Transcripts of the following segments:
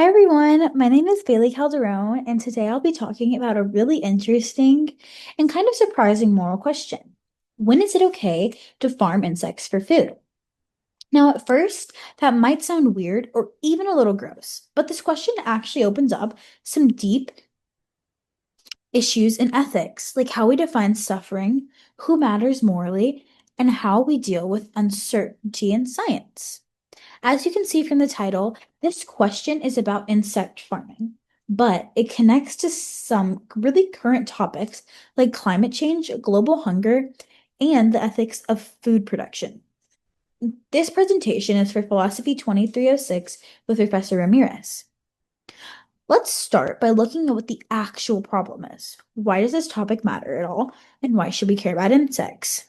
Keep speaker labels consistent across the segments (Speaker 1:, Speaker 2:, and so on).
Speaker 1: Hi everyone, my name is Bailey Calderon, and today I'll be talking about a really interesting and kind of surprising moral question. When is it okay to farm insects for food? Now, at first, that might sound weird or even a little gross, but this question actually opens up some deep issues in ethics, like how we define suffering, who matters morally, and how we deal with uncertainty in science. As you can see from the title, this question is about insect farming, but it connects to some really current topics like climate change, global hunger, and the ethics of food production. This presentation is for Philosophy 2306 with Professor Ramirez. Let's start by looking at what the actual problem is. Why does this topic matter at all, and why should we care about insects?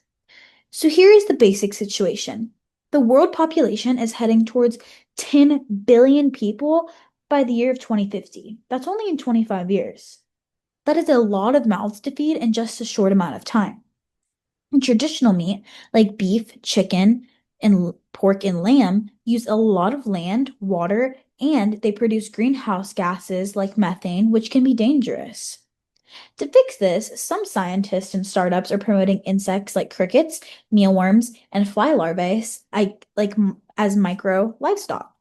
Speaker 1: So here is the basic situation. The world population is heading towards 10 billion people by the year of 2050. That's only in 25 years. That is a lot of mouths to feed in just a short amount of time. And traditional meat, like beef, chicken, and pork and lamb, use a lot of land, water, and they produce greenhouse gases like methane, which can be dangerous. To fix this, some scientists and startups are promoting insects like crickets, mealworms, and fly larvae as micro livestock.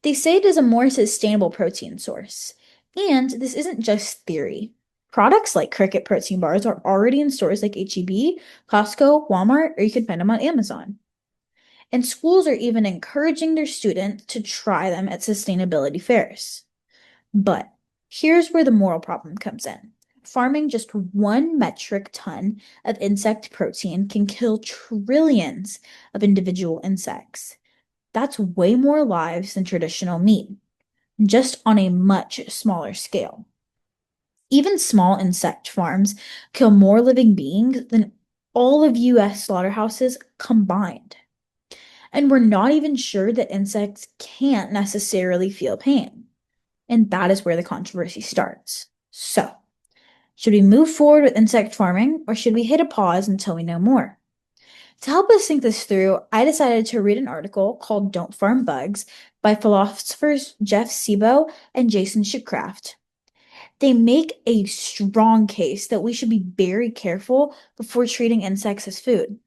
Speaker 1: They say it is a more sustainable protein source. And this isn't just theory. Products like cricket protein bars are already in stores like H-E-B, Costco, Walmart, or you can find them on Amazon. And schools are even encouraging their students to try them at sustainability fairs. But here's where the moral problem comes in. Farming just 1 metric ton of insect protein can kill trillions of individual insects. That's way more lives than traditional meat, just on a much smaller scale. Even small insect farms kill more living beings than all of US slaughterhouses combined. And we're not even sure that insects can't necessarily feel pain. And that is where the controversy starts. So, should we move forward with insect farming or should we hit a pause until we know more? To help us think this through, I decided to read an article called Don't Farm Bugs by philosophers Jeff Sebo and Jason Shipcraft. They make a strong case that we should be very careful before treating insects as food.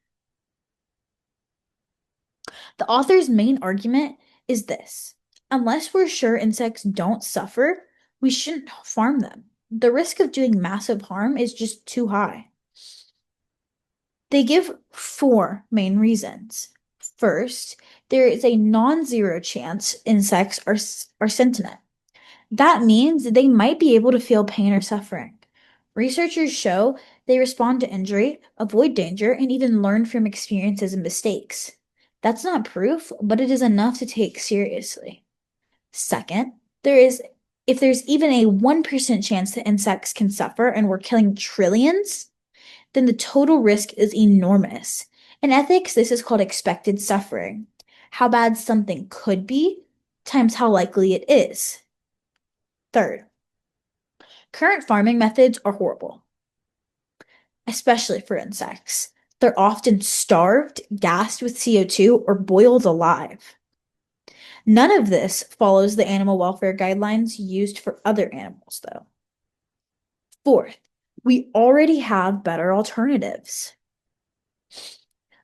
Speaker 1: The author's main argument is this: unless we're sure insects don't suffer, we shouldn't farm them. The risk of doing massive harm is just too high. They give four main reasons. First, there is a non-zero chance insects are sentient. That means they might be able to feel pain or suffering. Researchers show they respond to injury, avoid danger, and even learn from experiences and mistakes. That's not proof, but it is enough to take seriously. Second, there is if there's even a 1% chance that insects can suffer and we're killing trillions, then the total risk is enormous. In ethics, this is called expected suffering. How bad something could be times how likely it is. Third, current farming methods are horrible, especially for insects. They're often starved, gassed with CO2, or boiled alive. None of this follows the animal welfare guidelines used for other animals, though. Fourth, we already have better alternatives,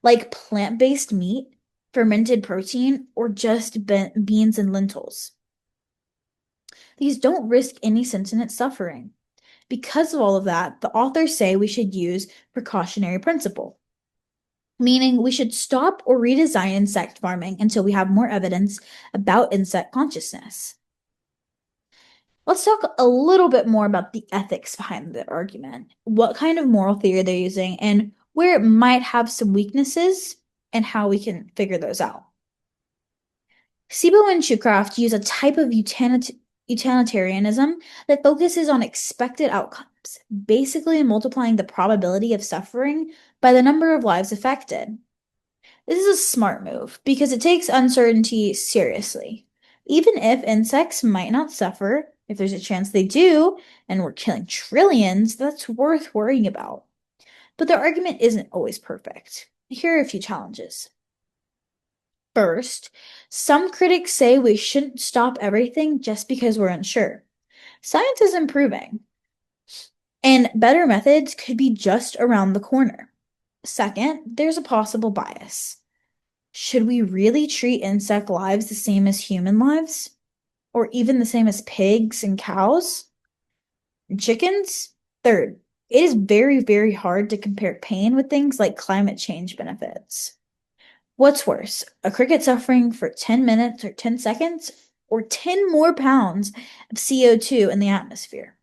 Speaker 1: like plant-based meat, fermented protein, or just beans and lentils. These don't risk any sentient suffering. Because of all of that, the authors say we should use precautionary principle, meaning we should stop or redesign insect farming until we have more evidence about insect consciousness. Let's talk a little bit more about the ethics behind the argument, what kind of moral theory they're using, and where it might have some weaknesses, and how we can figure those out. Sibo and Shoecraft use a type of utilitarianism that focuses on expected outcomes, basically multiplying the probability of suffering by the number of lives affected. This is a smart move because it takes uncertainty seriously. Even if insects might not suffer, if there's a chance they do, and we're killing trillions, that's worth worrying about. But the argument isn't always perfect. Here are a few challenges. First, some critics say we shouldn't stop everything just because we're unsure. Science is improving, and better methods could be just around the corner. Second, there's a possible bias. Should we really treat insect lives the same as human lives? Or even the same as pigs and cows and chickens? Third, it is very, very hard to compare pain with things like climate change benefits. What's worse, a cricket suffering for 10 minutes or 10 seconds, or 10 more pounds of CO2 in the atmosphere?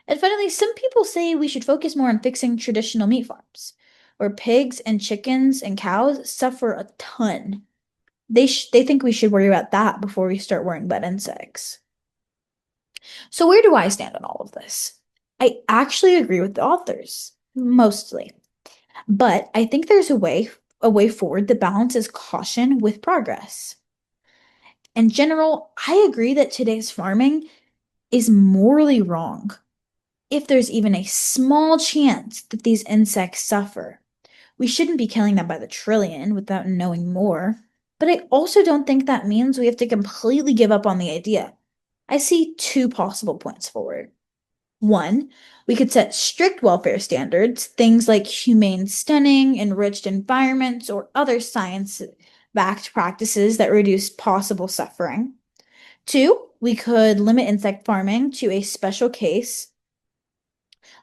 Speaker 1: And finally, some people say we should focus more on fixing traditional meat farms, where pigs and chickens and cows suffer a ton. They think we should worry about that before we start worrying about insects. So where do I stand on all of this? I actually agree with the authors, mostly. But I think there's a way forward that balances caution with progress. In general, I agree that today's farming is morally wrong. If there's even a small chance that these insects suffer, we shouldn't be killing them by the trillion without knowing more. But I also don't think that means we have to completely give up on the idea. I see two possible points forward. One, we could set strict welfare standards, things like humane stunning, enriched environments, or other science-backed practices that reduce possible suffering. Two, we could limit insect farming to a special case,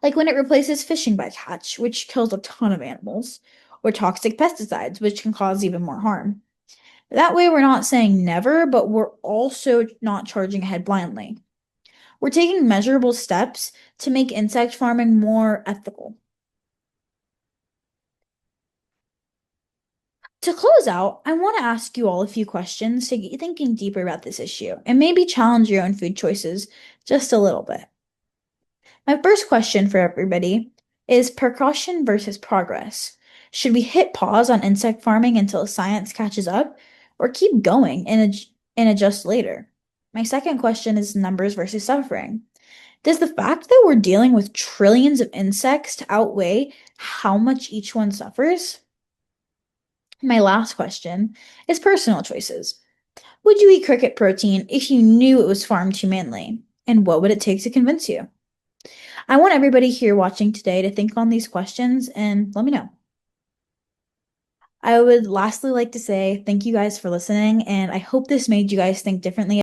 Speaker 1: like when it replaces fishing by catch, which kills a ton of animals, or toxic pesticides, which can cause even more harm. That way, we're not saying never, but we're also not charging ahead blindly. We're taking measurable steps to make insect farming more ethical. To close out, I want to ask you all a few questions to get you thinking deeper about this issue and maybe challenge your own food choices just a little bit. My first question for everybody is precaution versus progress. Should we hit pause on insect farming until science catches up, or keep going and adjust later? My second question is numbers versus suffering. Does the fact that we're dealing with trillions of insects to outweigh how much each one suffers? My last question is personal choices. Would you eat cricket protein if you knew it was farmed humanely? And what would it take to convince you? I want everybody here watching today to think on these questions and let me know. I would lastly like to say thank you guys for listening, and I hope this made you guys think differently